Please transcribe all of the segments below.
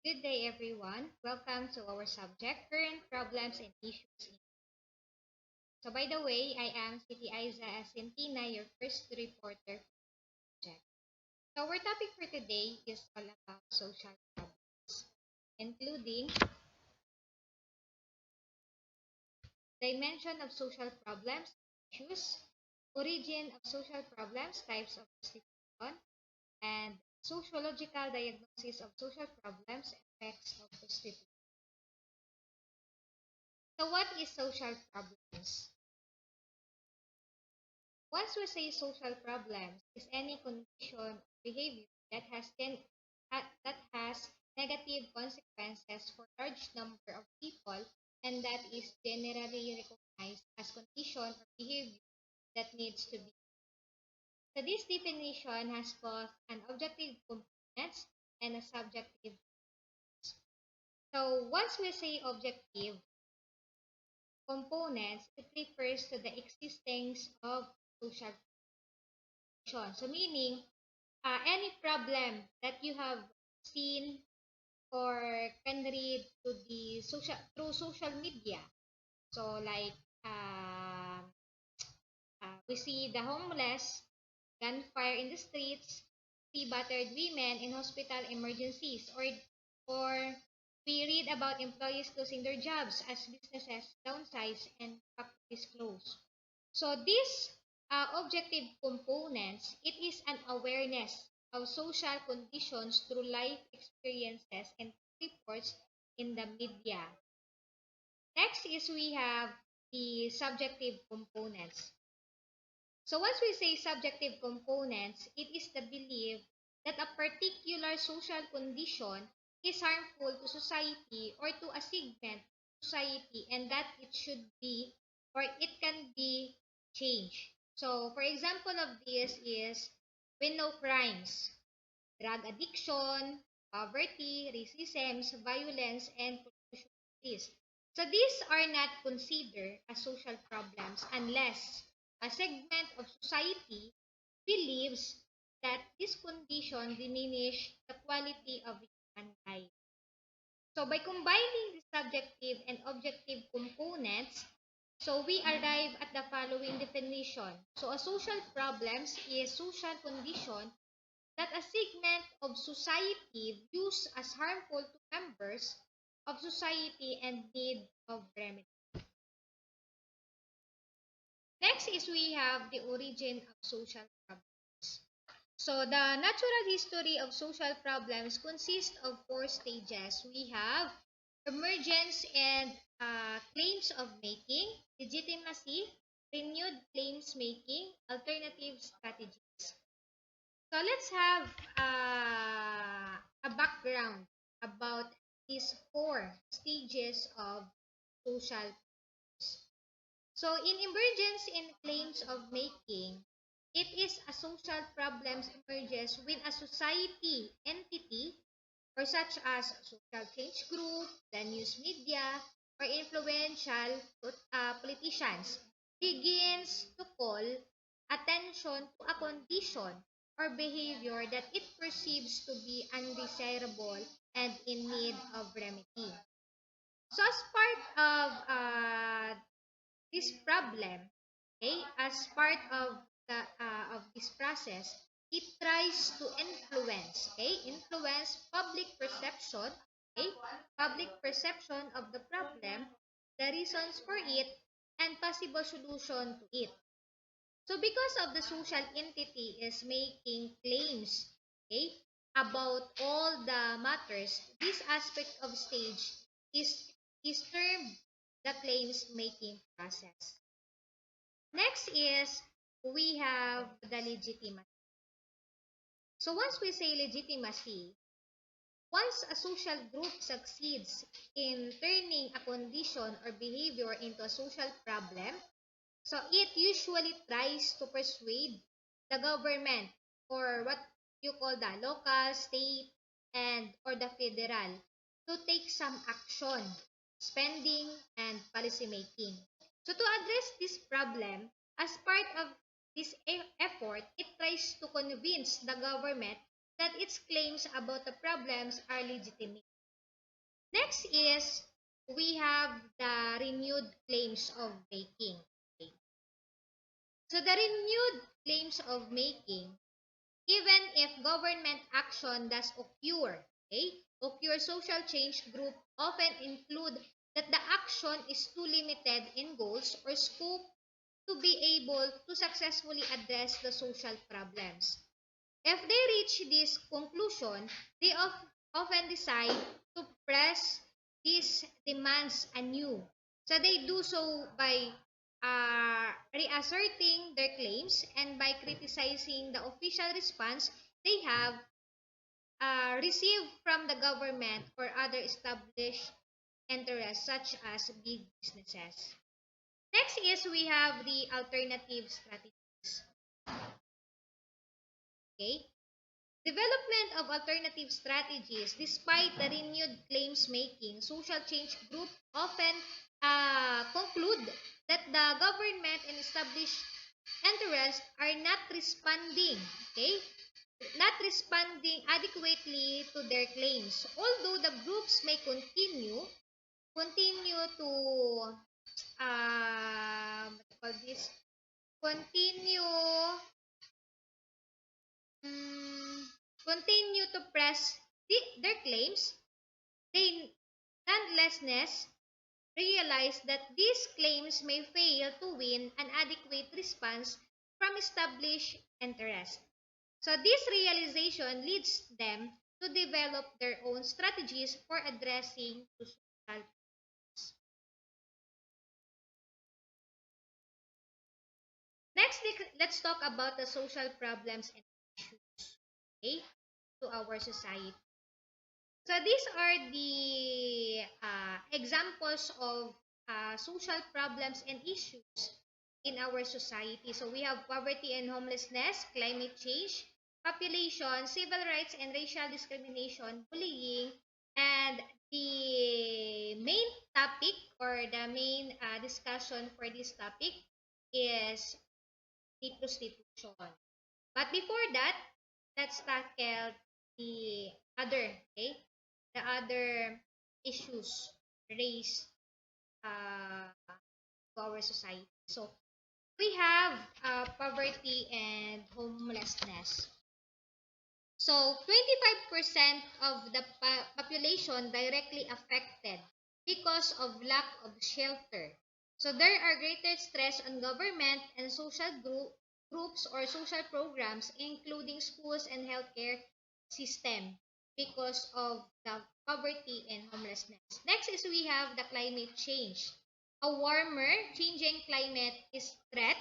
Good day, everyone. Welcome to our subject, Current Problems and Issues. So, by the way, I am City Aiza Asentina, your first reporter for the subject. So, our topic for today is all about social problems, including dimension of social problems, issues, origin of social problems, types of prostitution, and sociological diagnosis of social problems, effects of prostitution. So, what is social problems? Once we say social problems is any condition or behavior that has negative consequences for large number of people and that is generally recognized as condition or behavior that needs to be. So this definition has both an objective components and a subjective. So once we say objective components, it refers to the existence of social condition. So meaning any problem that you have seen or can read through social media. So like we see the homeless, gunfire in the streets, see battered women in hospital emergencies, or we read about employees losing their jobs as businesses downsize and factories close. So these objective components, it is an awareness of social conditions through life experiences and reports in the media. Next is we have the subjective components. So once we say subjective components, it is the belief that a particular social condition is harmful to society or to a segment of society and that it should be or it can be changed. So for example of this is when no crimes, drug addiction, poverty, racism, violence, and pollution exist. So these are not considered as social problems unless a segment of society believes that this condition diminish the quality of human life. So by combining the subjective and objective components, so we arrive at the following definition. So a social problems is social condition that a segment of society views as harmful to members of society and need of remedy. Next is we have the origin of social problems. So the natural history of social problems consists of four stages. We have emergence and claims of making, legitimacy, renewed claims making, alternative strategies. So let's have a background about these four stages of social. So in emergence in claims of making, it is a social problems emerges when a society entity or such as social change group, the news media, or influential politicians begins to call attention to a condition or behavior that it perceives to be undesirable and in need of remedy. So as part of this problem, okay, as part of this process, it tries to influence public perception, okay, public perception of the problem, the reasons for it, and possible solution to it. So because of the social entity is making claims, okay, about all the matters, this aspect of stage is termed the claims making process. Next is we have the legitimacy. So once we say legitimacy, once a social group succeeds in turning a condition or behavior into a social problem, so it usually tries to persuade the government or what you call the local, state, and or the federal to take some action, spending, and policy making. So to address this problem, as part of this effort, it tries to convince the government that its claims about the problems are legitimate. Next is we have the renewed claims of making. Okay. So the renewed claims of making, even if government action does occur, okay, social change group often include that the action is too limited in goals or scope to be able to successfully address the social problems. If they reach this conclusion, they often decide to press these demands anew. So they do so by reasserting their claims and by criticizing the official response they have received from the government or other established interests such as big businesses. Next is we have the alternative strategies. Okay? Development of alternative strategies. Despite the renewed claims making, social change group often conclude that the government and established interests are not responding, okay, not responding adequately to their claims. Although the groups may continue to what you call this, continue mm, continue to press their claims, they nonetheless realize that these claims may fail to win an adequate response from established interests. So this realization leads them to develop their own strategies for addressing the social. Next, let's talk about the social problems and issues, okay, to our society. So these are the examples of social problems and issues in our society. So we have poverty and homelessness, climate change, population, civil rights and racial discrimination, bullying, and the main topic or the main discussion for this topic is the prostitution. But before that, let's tackle the other, okay? The other issues raised to our society. So we have poverty and homelessness. So 25% of the population directly affected because of lack of shelter. So there are greater stress on government and social groups or social programs including schools and healthcare system because of the poverty and homelessness. Next is we have the climate change. A warmer, changing climate is threat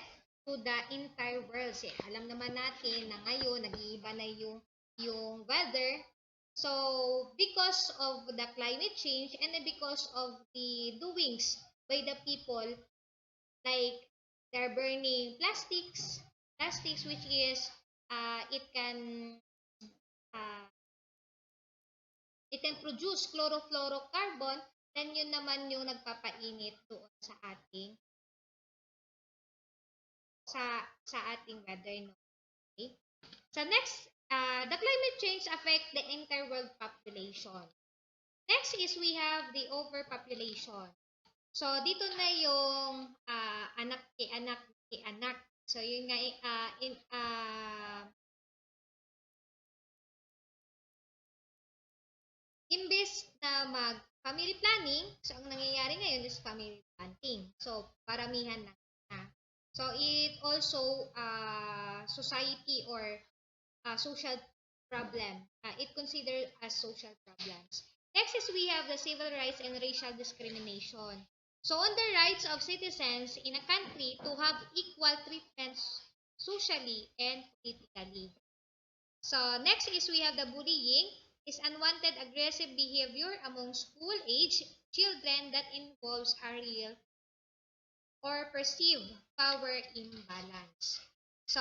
to the entire world. Alam naman natin na ngayon nag-iiba na yung weather. So, because of the climate change and because of the doings by the people, like they're burning plastics which is it can uh, it can produce chlorofluorocarbon, then yun naman yung nagpapainit doon sa ating weather, no? Okay? So next, the climate change affect the entire world population. Next is we have the overpopulation. So dito na yung anak kay anak kay anak. So yun nga imbes na mag family planning, so ang nangyayari ngayon is family planting. So paramihan na. So it also society or social problem. It considered as social problems. Next is we have the civil rights and racial discrimination. So on the rights of citizens in a country to have equal treatment socially and politically. So next is we have the bullying is unwanted aggressive behavior among school age children that involves a real or perceived power imbalance. So,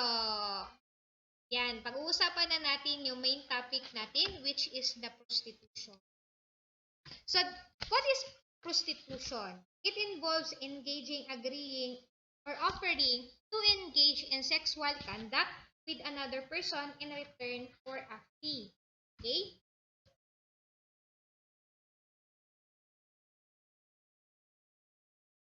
yan, pag-uusapan na natin yung main topic natin which is the prostitution. So, what is prostitution? It involves engaging, agreeing, or offering to engage in sexual conduct with another person in return for a fee. Okay?